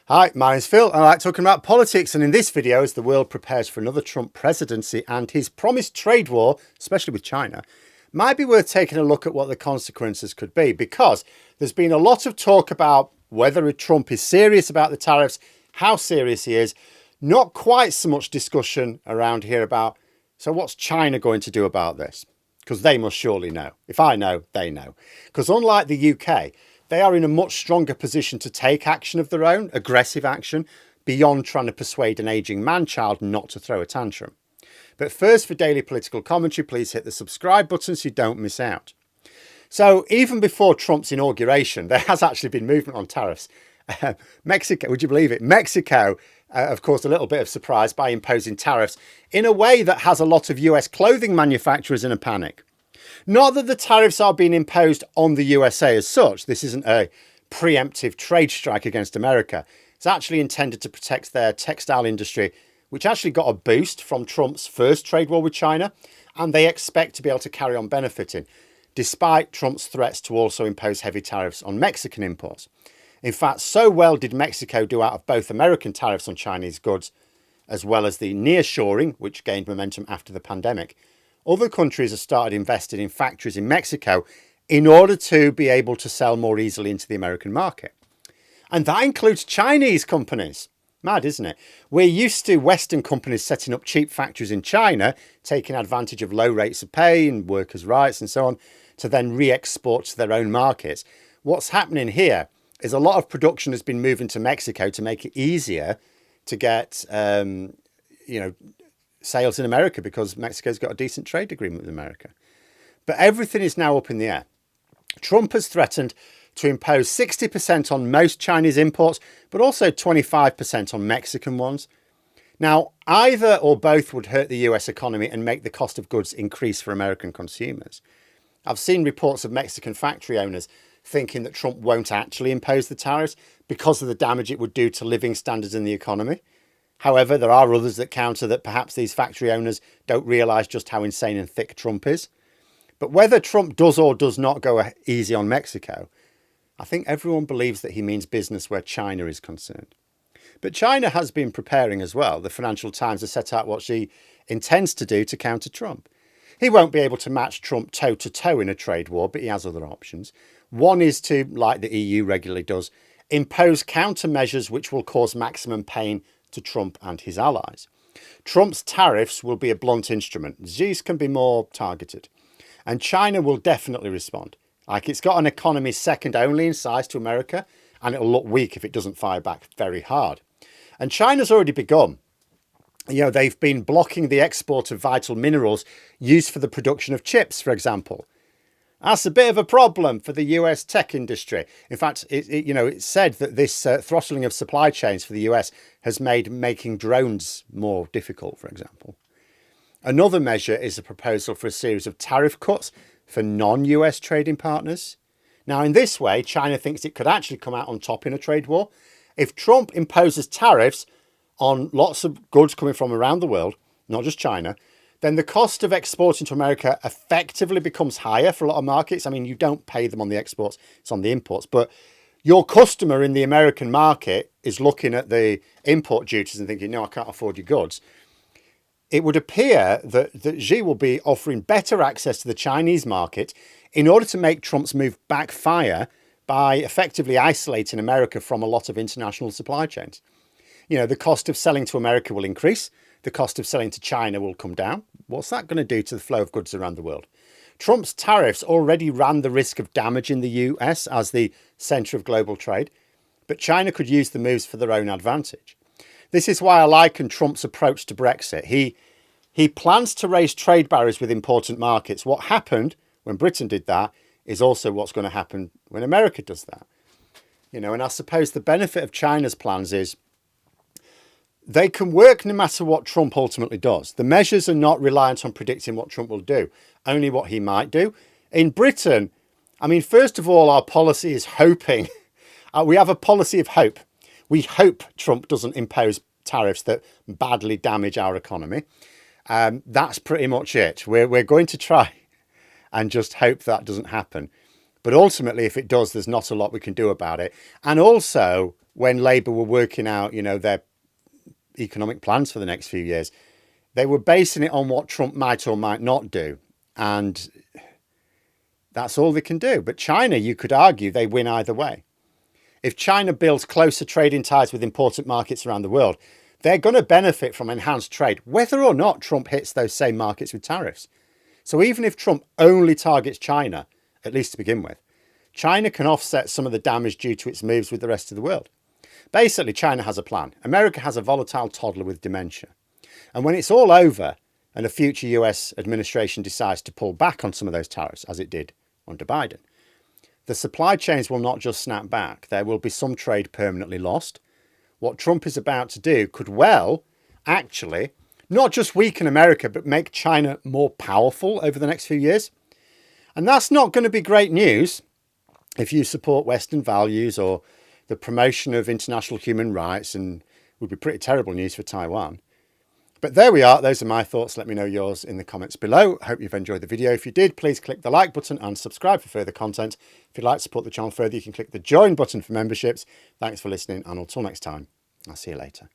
Hi, my name's Phil, and I like talking about politics. And in this video, as the world prepares for another Trump presidency and his promised trade war, especially with China, might be worth taking a look at what the consequences could be, because there's been a lot of talk about whether Trump is serious about the tariffs, how serious he is. Not quite so much discussion around here about, so what's China going to do about this? Because they must surely know. If I know, they know. Because unlike the UK, they are in a much stronger position to take action of their own, aggressive action, beyond trying to persuade an ageing man-child not to throw a tantrum. But first, for daily political commentary, please hit the subscribe button so you don't miss out. So even before Trump's inauguration, there has actually been movement on tariffs. Mexico, would you believe it? Mexico, of course, a little bit of surprise by imposing tariffs in a way that has a lot of US clothing manufacturers in a panic. Not that the tariffs are being imposed on the USA as such. This isn't a preemptive trade strike against America. It's actually intended to protect their textile industry, which actually got a boost from Trump's first trade war with China, and they expect to be able to carry on benefiting, despite Trump's threats to also impose heavy tariffs on Mexican imports. In fact, so well did Mexico do out of both American tariffs on Chinese goods, as well as the nearshoring, which gained momentum after the pandemic. Other countries have started investing in factories in Mexico in order to be able to sell more easily into the American market. And that includes Chinese companies. Mad, isn't it? We're used to Western companies setting up cheap factories in China, taking advantage of low rates of pay and workers' rights and so on, to then re-export to their own markets. What's happening here is a lot of production has been moving to Mexico to make it easier to get, sales in America, because Mexico's got a decent trade agreement with America. But everything is now up in the air. Trump has threatened to impose 60% on most Chinese imports, but also 25% on Mexican ones. Now, either or both would hurt the US economy and make the cost of goods increase for American consumers. I've seen reports of Mexican factory owners thinking that Trump won't actually impose the tariffs because of the damage it would do to living standards in the economy. However, there are others that counter that perhaps these factory owners don't realise just how insane and thick Trump is. But whether Trump does or does not go easy on Mexico, I think everyone believes that he means business where China is concerned. But China has been preparing as well. The Financial Times has set out what she intends to do to counter Trump. He won't be able to match Trump toe-to-toe in a trade war, but he has other options. One is to, like the EU regularly does, impose countermeasures which will cause maximum pain to Trump and his allies. Trump's tariffs will be a blunt instrument. Xi's can be more targeted. And China will definitely respond. Like, it's got an economy second only in size to America, and it'll look weak if it doesn't fire back very hard. And China's already begun. They've been blocking the export of vital minerals used for the production of chips, for example. That's a bit of a problem for the US tech industry. In fact, it's said that this throttling of supply chains for the US has made making drones more difficult, for example. Another measure is a proposal for a series of tariff cuts for non-US trading partners. Now, in this way, China thinks it could actually come out on top in a trade war. If Trump imposes tariffs on lots of goods coming from around the world, not just China, then the cost of exporting to America effectively becomes higher for a lot of markets. I mean, you don't pay them on the exports, it's on the imports. But your customer in the American market is looking at the import duties and thinking, no, I can't afford your goods. It would appear that Xi will be offering better access to the Chinese market in order to make Trump's move backfire by effectively isolating America from a lot of international supply chains. The cost of selling to America will increase. The cost of selling to China will come down. What's that going to do to the flow of goods around the world? Trump's tariffs already ran the risk of damaging the US as the centre of global trade, but China could use the moves for their own advantage. This is why I liken Trump's approach to Brexit. He plans to raise trade barriers with important markets. What happened when Britain did that is also what's going to happen when America does that. And I suppose the benefit of China's plans is they can work no matter what Trump ultimately does. The measures are not reliant on predicting what Trump will do, only what he might do. In Britain, first of all, our policy is hoping. We have a policy of hope. We hope Trump doesn't impose tariffs that badly damage our economy. That's pretty much it. We're going to try and just hope that doesn't happen. But ultimately, if it does, there's not a lot we can do about it. And also, when Labour were working out, their economic plans for the next few years, they were basing it on what Trump might or might not do. And that's all they can do. But China, you could argue, they win either way. If China builds closer trading ties with important markets around the world, they're going to benefit from enhanced trade, whether or not Trump hits those same markets with tariffs. So even if Trump only targets China, at least to begin with, China can offset some of the damage due to its moves with the rest of the world. Basically, China has a plan. America has a volatile toddler with dementia. And when it's all over and a future US administration decides to pull back on some of those tariffs, as it did under Biden, the supply chains will not just snap back. There will be some trade permanently lost. What Trump is about to do could well, actually, not just weaken America, but make China more powerful over the next few years. And that's not going to be great news if you support Western values or the promotion of international human rights, and would be pretty terrible news for Taiwan. But there we are. Those are my thoughts. Let me know yours in the comments below. I hope you've enjoyed the video. If you did, please click the like button and subscribe for further content. If you'd like to support the channel further, you can click the join button for memberships. Thanks for listening, and until next time, I'll see you later.